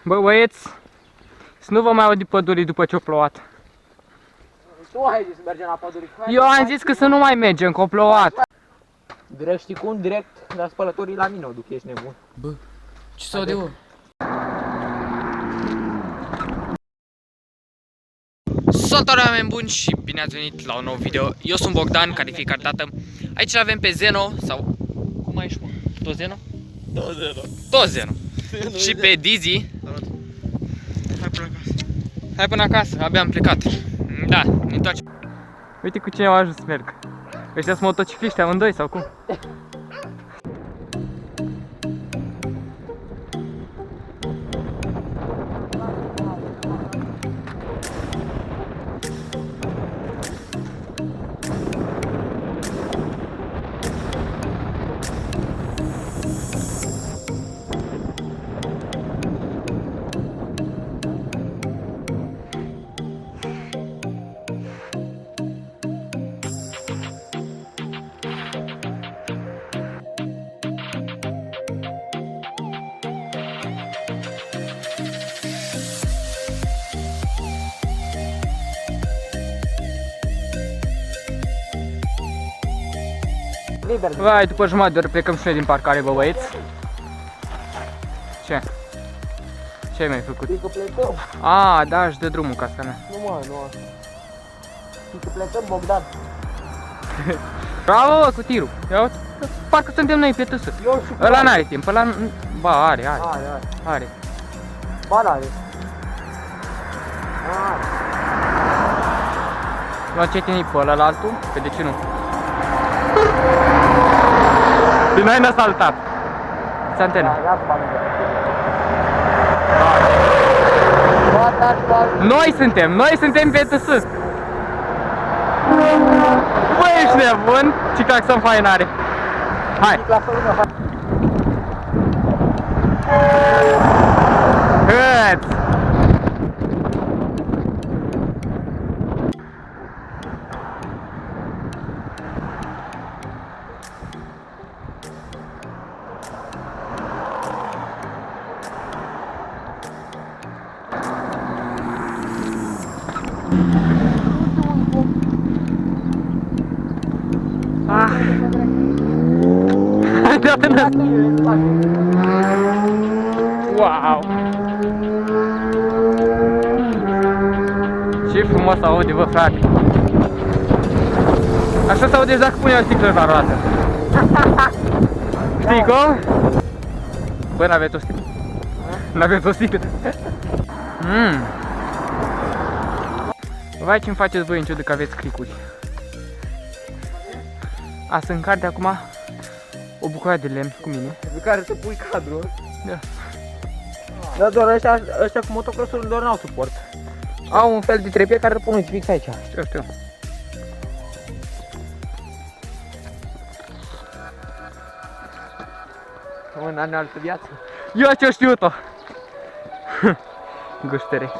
Bă, băieți, să nu vă mai aud pădurii după ce-o plouat. Tu ai zis să mergem la păduri. Eu am zis că să nu mai mergem, că o plouat. Direct, știi cum? Direct la spălătorii la mine o duc, ești nebun. Bă, ce s-au de eu? Salutare, oameni buni, și bine ați venit la un nou video. Eu sunt Bogdan, ca de fiecare dată. Aici avem pe Zeno, sau... Cum mai ești, mă? Tot Zeno? Tot Zeno. Tot Zeno. Și pe Dizzy. Hai până acasă. Hai până acasă, abia am plecat. Da, ne întoarcem. Uite cu cine au ajuns să merg. Ăștia sunt motocicliști amândoi sau cum? Liber. Vai, după jumătate de oră plecăm și noi din parcare, bă, băieți. Ce? Ce ai mai făcut? Știi că plecăm? A, da, își dă drumul casca mea. Nu mă, nu. Știi că plecăm, Bogdan? Bravo, bă, cu tirul. Ia uite. Parcă suntem noi pe tâsă. Eu și Ăla n-are timp, ăla... Ba, are. Are. Ba, n-are. Are. L-a cetinit pe ăla la altul? Că de ce nu? Și noi ne-a saltat. Ce antenă? Noi suntem pe TS. Bă, ești nebun? Ce claxon fain are. Hai. Hăt. Wow! Ce frumos aude, bă, frate! Așa se aude dacă puneau sticlă la roată. Știi cum? Bă, n-aveți o sticlă? N-aveți o sticlă? Vai, ce-mi faceți voi în ciudă că aveți clicuri. A, să încarc de acum o bucată de lemn cu mine. Pe care să pui cadrul. Da. Dar doar ăștia cu motocrossul doar n-au suport. Au un fel de trepie care îl pun fix aici. Știu. Un an altă viață. Eu ce-o știut-o! Guștere.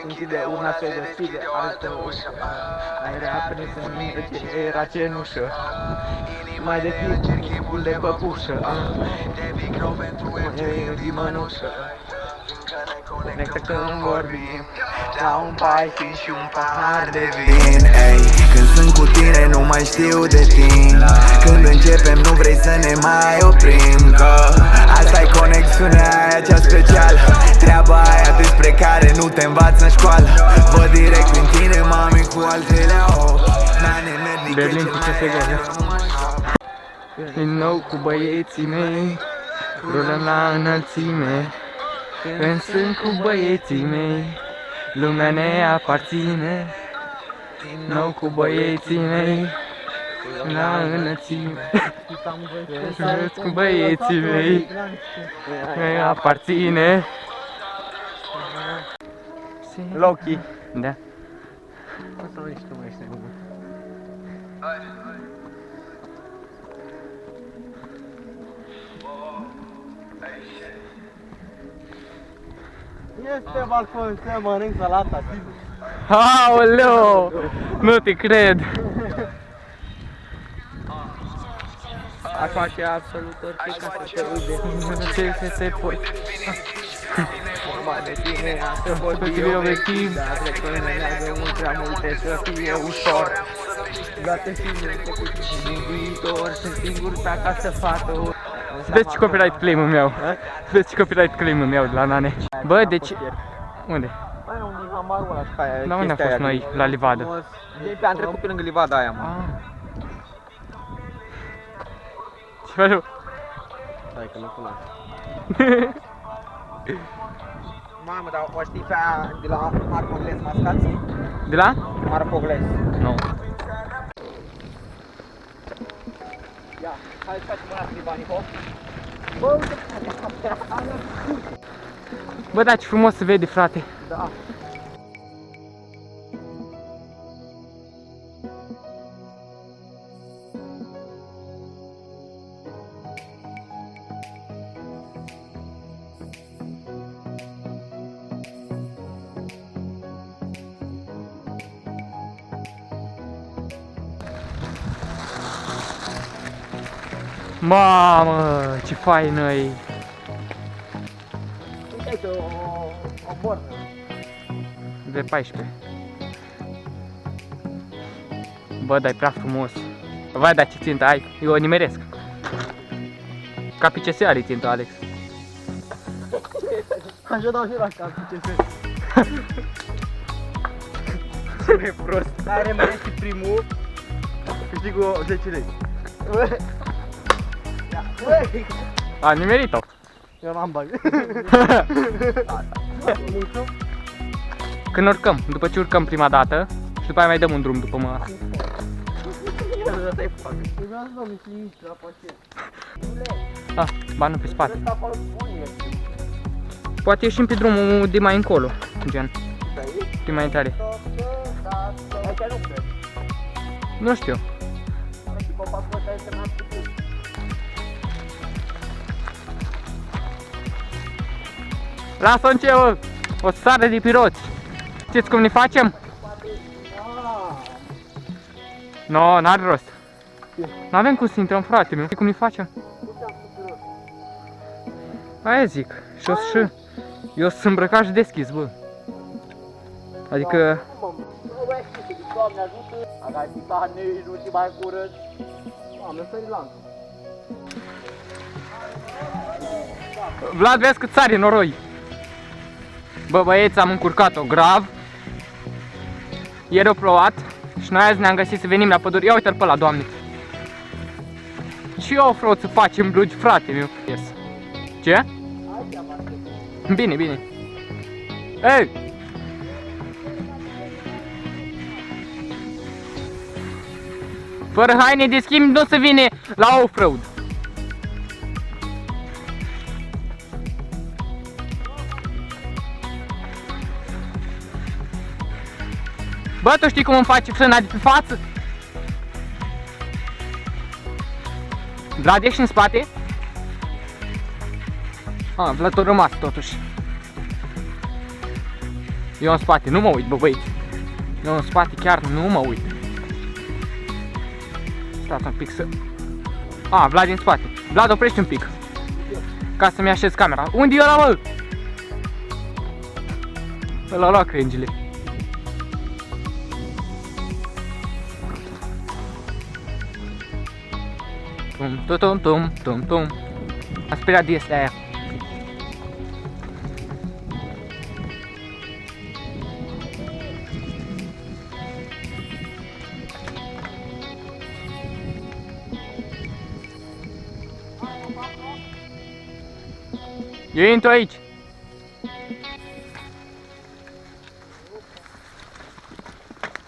Închide una, se deschide altă ușă. Airea aprinsă în mine ce era cenușă. Mai deschid chipul de păpușă. De micro pentru MTV mănușă. Conectă când vorbim la un paitin și un pahar de vin. Ey, când sunt cu tine nu mai știu de timp. Când începem nu vrei să ne mai oprim. Că asta-i conexiunea aia cea specială. Treaba aia despre care nu te învață în școală. Văd direct în tine, mami, cu altele ochi. Berlin cu CSGO. Din nou cu băieții mei, rulăm la înălțime. Când sunt cu băieții mei, lumea ne aparține. Din nou cu băieții mei, la înălțime. Când cu băieții mei, ne aparține. Loki. Da. Asta nu ești, nu mai ești nebun. Este balcon să mănânc salata. Aoleu! Nu te cred! Aș face absolut orice ca să te uite. Ce se poate. Vorba de tine, să vorbi eu vechim, dar cred că ne leagă mult prea multe să fie ușor. Toate filmele din viitor sunt singur pe acasă, fată. Vezi ce copyright claim-ul meu. Vezi ce copyright claim-ul meu de la Nane. Bă, deci... Unde? Mai unde e hamarul ăla și ca aia. La unde am fost noi? La livadă. Am trecut pe lângă livada aia, mă. Ce faci, bă? Stai că nu cunosc. Mamă, dar o știi pe aia de la Marpogles Mascați? De la? Marpogles. Nu. Ia, hai să facem una de bani, hop. Bă, uite, Bă, da, ce frumos se vede, frate. da. Mamă, ce faină e. Uite, o bornă. De 14. Bă, dar e prea frumos. Vai, dar ce țintă ai? Eu o nimeresc. Ca pe CS are țintă, Alex. Așa dau și la cap, ce se... Ce mai prost. Dar rămâne și primul. Câștigă 10 lei. A nimerit-o. Eu n-am bani. Când urcăm, după ce urcăm prima dată și după aia mai dăm un drum după mă. Ah, banul pe spate. Poate ieșim pe drumul de mai încolo, gen. De mai tare. Nu știu. Lasă-o începe, o sară de piroți. Știți cum ne facem? No, n-are rost. N-avem cum să intrăm, frate meu. Știi cum ne facem? Aia zic. Și eu sunt îmbrăcat și deschis, bă. Adică... Doamne ajută, dacă ai picat nici nu știi mai curând. Doamne, sări lanțul. Vlad, vezi cât sare noroi. Bă, băieți, am încurcat-o grav. Ieri a plouat și noi azi ne-am găsit să venim la pădure. Ia uite-l pe ăla, Doamne. Ce off-road să facem, blugi, frate meu? Yes. Ce? Bine, bine. Ei! Fără haine de schimb nu se vine la off-road. Bă, tu știi cum îmi face frâna de pe față? Vlad, ești în spate? Ah, Vlad a rămas totuși. Eu în spate, nu mă uit, bă, băieți. Eu în spate chiar nu mă uit. Stați un pic să... Ah, Vlad din spate. Vlad, oprește un pic. Ca să-mi așez camera. Unde e ăla, mă? Ăla lua crengile. Tum, tum, tum, tum, tum. Am speriat de este aia. Eu intru aici.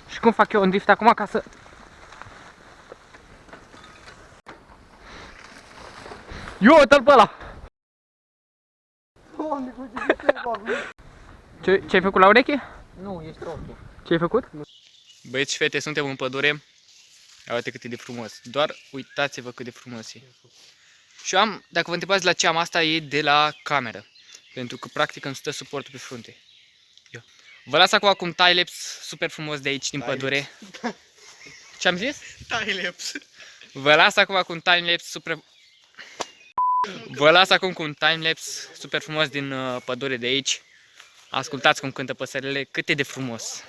Și cum fac eu un drift acum ca să... Eu, uite-l pe ăla! Ce-ai făcut la ureche? Nu, ești ok. Ce-ai făcut? Băieți și fete, suntem în pădure. Ia uite cât e de frumos. Doar uitați-vă cât de frumos e. Și am, dacă vă întrebați la ce am asta, e de la cameră. Pentru că practic îmi stă suportul pe frunte. Eu. Vă las acum time-lapse super frumos de aici, din pădure. Ce-am zis? Time-lapse. Vă las acum cu un timelapse super... Vă las acum cu un timelapse super frumos din pădure de aici. Ascultați cum cântă păsările, cât e de frumos.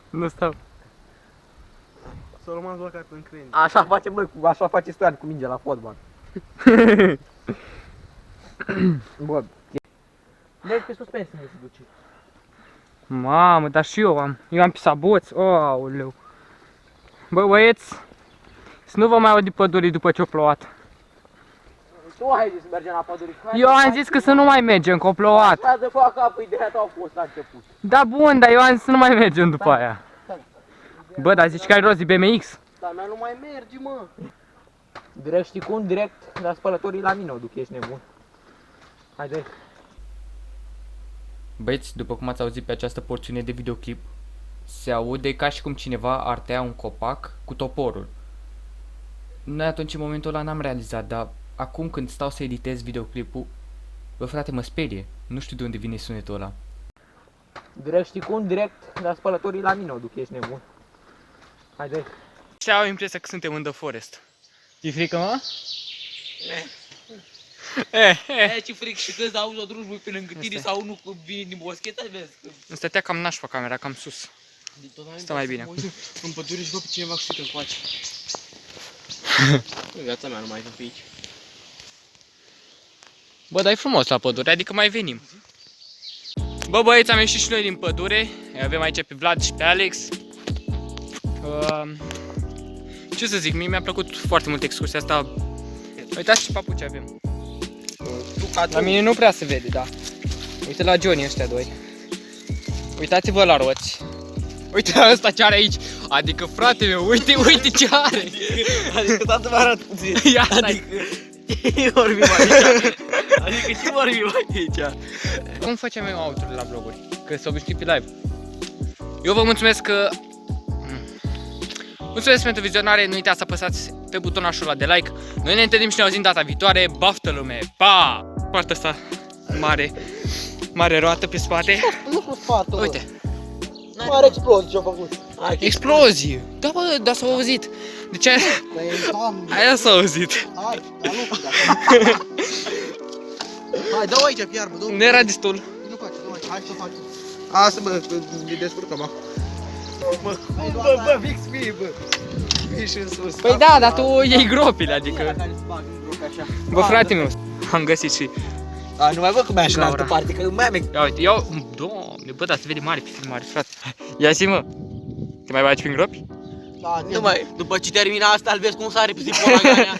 Nu stau. S-a rămas la cartă în creni. Așa face, bă, așa face Stoian cu mingea la fotbal. Bă, mergi pe suspensie să duce. Mamă, dar și eu am pisat boți, aoleu. Bă, băieți, să nu vă mai aud de pădurii după ce-o plouat. Tu ai zis să mergem la pădure. Eu am zis că să nu mai mergem, că o plouat. Hai să fac apă, ideea ta a fost la început. Da, bun, dar eu am zis să nu mai mergem după aia. Bă, dar zici că ai rost de BMX? Dar mea nu mai merge, mă. Direct, știi cum? Direct la spălătorii la mine o duc, ești nebun. Haide. Băieți, după cum ați auzit pe această porțiune de videoclip, se aude ca și cum cineva ar tăia un copac cu toporul. Noi atunci în momentul ăla n-am realizat, dar acum când stau să editez videoclipul, bă frate, mă sperie. Nu știu de unde vine sunetul ăla. Direct, știi cum? Direct la spălătorii la mine o duc, ești nebun. Haide. Și au impresia că suntem în The Forest. Ți-e frică, mă? Ce fric și când auzi o drujbui pe lângă tine sau nu vine din boscheta, vezi? Îmi stătea cam nașpa camera, cam sus. Stă mai bine. În pădure și văd pe cineva cu ștită încoace. În viața mea nu mai vin pe aici. Bă, dar e frumos la pădure, adică mai venim. Bă, băieți, am ieșit și noi din pădure. Îi avem aici pe Vlad și pe Alex. Ce să zic, mie mi-a plăcut foarte mult excursia asta. Uitați ce papuci avem. La mine nu prea se vede, da. Uite la Johnny ăștia doi. Uitați-vă la roți. Uite la ăsta ce are aici. Adică, frate meu, uite ce are. Adică tată mă arată puțin. Ia stai. Ce vorbim aici? Adică ce vorbim aici? Cum facem eu outro la vloguri? Că s-au obișnuit pe live. Eu vă mulțumesc că... Mulțumesc pentru vizionare, nu uitați să apăsați pe butonașul ăla de like. Noi ne întâlnim și ne auzim data viitoare. Baftă lume! Pa! Partea asta mare roată pe spate. Nu cu spate, Uite. Mare explozie ce-a făcut. Explozie! Da, bă, dar s-a auzit. De ce? Aia s-a auzit. Hai, hai, dă-o aici pe iarbă, dă-o. Nu era destul. Nu face, dă-o aici, hai să facem. Asta, bă, ne descurcăm acum. Bă, fix mie, bă. Fii și în sus. Păi da, dar tu iei gropile, adică... Bă, frate meu, am găsit și... A, nu mai văd cum e așa în Gaura. altă parte, că mai am... Ia uite, Doamne, bă, dar se vede mare, pe mare, frate. Ia zi, mă. Te mai bagi prin gropi? Nu mai, după ce termina asta, îl vezi cum sare pe zipul ăla garea.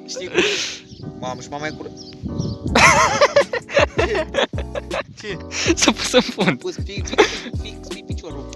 Știi cum? Mamă, și mama e cură. S-a pus în fund. Pus fix pe piciorul.